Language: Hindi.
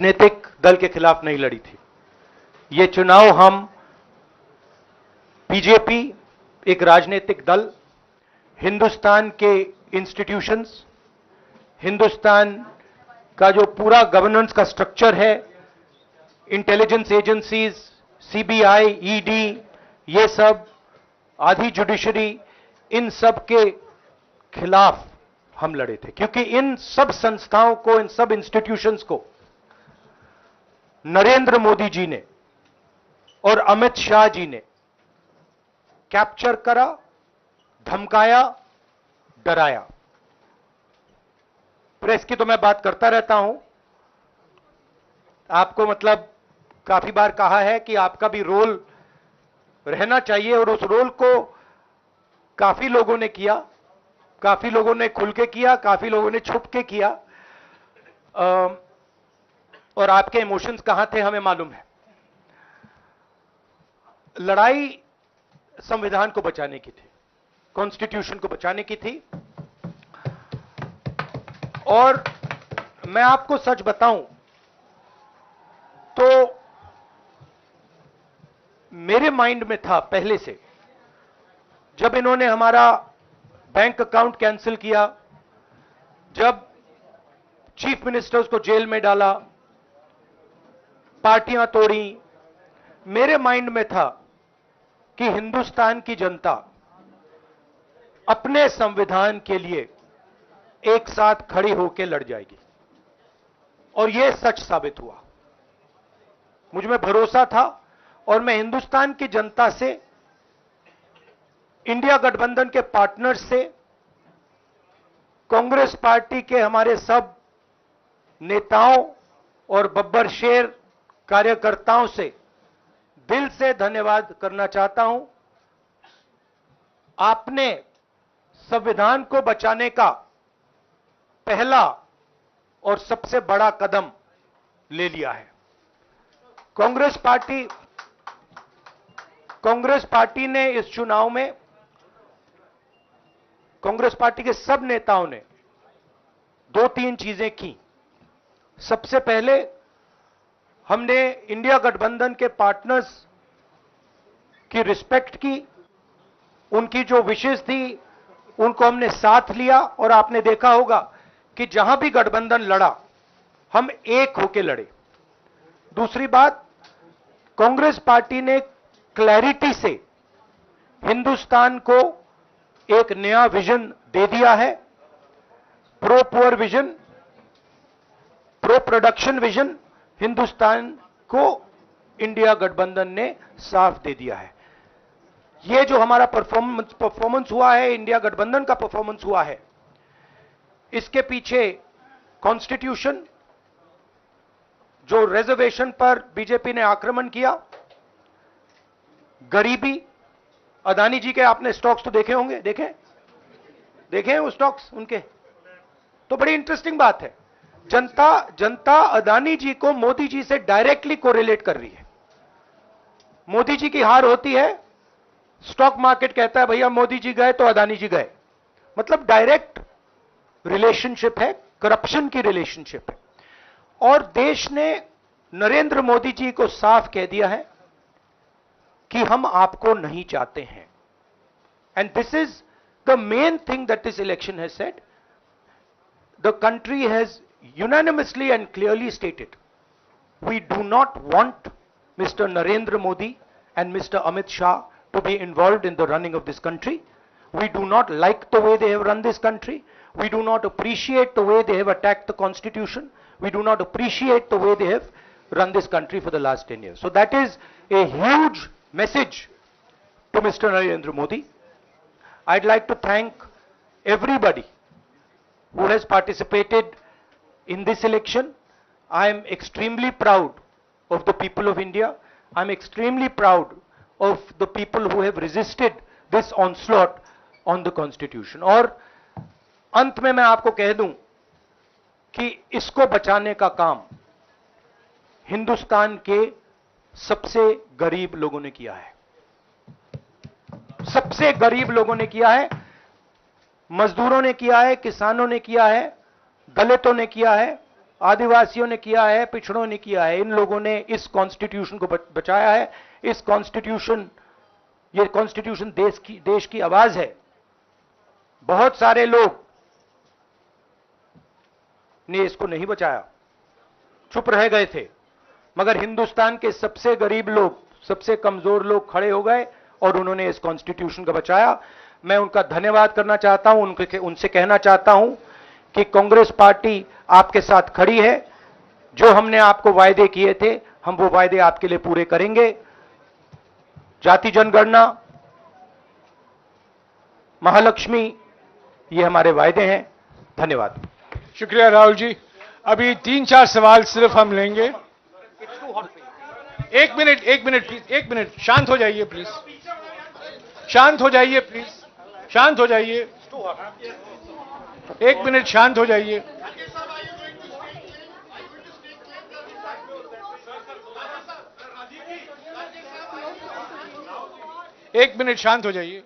राजनीतिक दल के खिलाफ नहीं लड़ी थी। ये चुनाव हम बीजेपी एक राजनीतिक दल, हिंदुस्तान के इंस्टीट्यूशंस, हिंदुस्तान का जो पूरा गवर्नेंस का स्ट्रक्चर है, इंटेलिजेंस एजेंसीज, सीबीआई, ईडी, ये सब, आधी जुडिशरी, इन सब के खिलाफ हम लड़े थे, क्योंकि इन सब संस्थाओं को, इन सब इंस्टीट्यूशंस को नरेंद्र मोदी जी ने और अमित शाह जी ने कैप्चर करा, धमकाया, डराया। प्रेस की तो मैं बात करता रहता हूं, आपको मतलब काफी बार कहा है कि आपका भी रोल रहना चाहिए, और उस रोल को काफी लोगों ने किया, काफी लोगों ने खुल के किया, काफी लोगों ने छुप के किया, और आपके इमोशंस कहां थे हमें मालूम है। लड़ाई संविधान को बचाने की थी, कॉन्स्टिट्यूशन को बचाने की थी। और मैं आपको सच बताऊं तो मेरे माइंड में था पहले से, जब इन्होंने हमारा बैंक अकाउंट कैंसिल किया, जब चीफ मिनिस्टर्स को जेल में डाला, पार्टियां तोड़ी, मेरे माइंड में था कि हिंदुस्तान की जनता अपने संविधान के लिए एक साथ खड़ी होकर लड़ जाएगी, और यह सच साबित हुआ। मुझ में भरोसा था, और मैं हिंदुस्तान की जनता से, इंडिया गठबंधन के पार्टनर्स से, कांग्रेस पार्टी के हमारे सब नेताओं और बब्बर शेर कार्यकर्ताओं से दिल से धन्यवाद करना चाहता हूं। आपने संविधान को बचाने का पहला और सबसे बड़ा कदम ले लिया है। कांग्रेस पार्टी ने इस चुनाव में, कांग्रेस पार्टी के सब नेताओं ने 2-3 चीजें की। सबसे पहले हमने इंडिया गठबंधन के पार्टनर्स की रिस्पेक्ट की, उनकी जो विशेष थी उनको हमने साथ लिया, और आपने देखा होगा कि जहां भी गठबंधन लड़ा हम एक होकर लड़े। दूसरी बात, कांग्रेस पार्टी ने क्लैरिटी से हिंदुस्तान को एक नया विजन दे दिया है, pro poor vision, pro production vision Hindustan को इंडिया गठबंधन ने साफ दे दिया है। यह जो हमारा परफॉर्मेंस हुआ है, इंडिया गठबंधन का परफॉर्मेंस हुआ है, इसके पीछे कॉन्स्टिट्यूशन, जो रिजर्वेशन पर बीजेपी ने आक्रमण किया, गरीबी, अदानी जी के आपने स्टॉक्स तो देखे होंगे, देखे हैं वो स्टॉक्स उनके, तो बड़ी इंटरेस्टिंग बात है। जनता अदानी जी को मोदी जी से डायरेक्टली कोरिलेट कर रही है। मोदी जी की हार होती है, स्टॉक मार्केट कहता है भैया मोदी जी गए तो अदानी जी गए, मतलब डायरेक्ट रिलेशनशिप है, करप्शन की रिलेशनशिप है। और देश ने नरेंद्र मोदी जी को साफ कह दिया है कि हम आपको नहीं चाहते हैं। And this is the main thing that this election has said. The country has unanimously and clearly stated, we do not want Mr. Narendra Modi and Mr. Amit Shah to be involved in the running of this country. We do not like the way they have run this country. We do not appreciate the way they have attacked the constitution. We do not appreciate the way they have run this country for the last 10 years. So that is a huge message to Mr. Narendra Modi. I'd like to thank everybody who has participated in this election. I am extremely proud of the people of India. I am extremely proud of the people who have resisted this onslaught on the constitution. और अंत में मैं आपको कह दूं कि इसको बचाने का काम हिंदुस्तान के सबसे गरीब लोगों ने किया है, सबसे गरीब लोगों ने किया है, मजदूरों ने किया है, किसानों ने किया है, दलितों ने किया है, आदिवासियों ने किया है, पिछड़ों ने किया है। इन लोगों ने इस कॉन्स्टिट्यूशन को बचाया है। इस कॉन्स्टिट्यूशन, ये कॉन्स्टिट्यूशन देश की आवाज है। बहुत सारे लोग ने इसको नहीं बचाया, चुप रह गए थे, मगर हिंदुस्तान के सबसे गरीब लोग, सबसे कमजोर लोग खड़े हो गए और उन्होंने इस कॉन्स्टिट्यूशन को बचाया। मैं उनका धन्यवाद करना चाहता हूं, उनसे कहना चाहता हूं कि कांग्रेस पार्टी आपके साथ खड़ी है। जो हमने आपको वायदे किए थे, हम वो वायदे आपके लिए पूरे करेंगे। जाति जनगणना, महालक्ष्मी, ये हमारे वायदे हैं। धन्यवाद। शुक्रिया राहुल जी। अभी 3-4 सवाल सिर्फ हम लेंगे। एक मिनट प्लीज, एक मिनट, शांत हो जाइए प्लीज, शांत हो जाइए प्लीज, शांत हो जाइए, 1 मिनट शांत हो जाइए। एक मिनट शांत हो जाइए।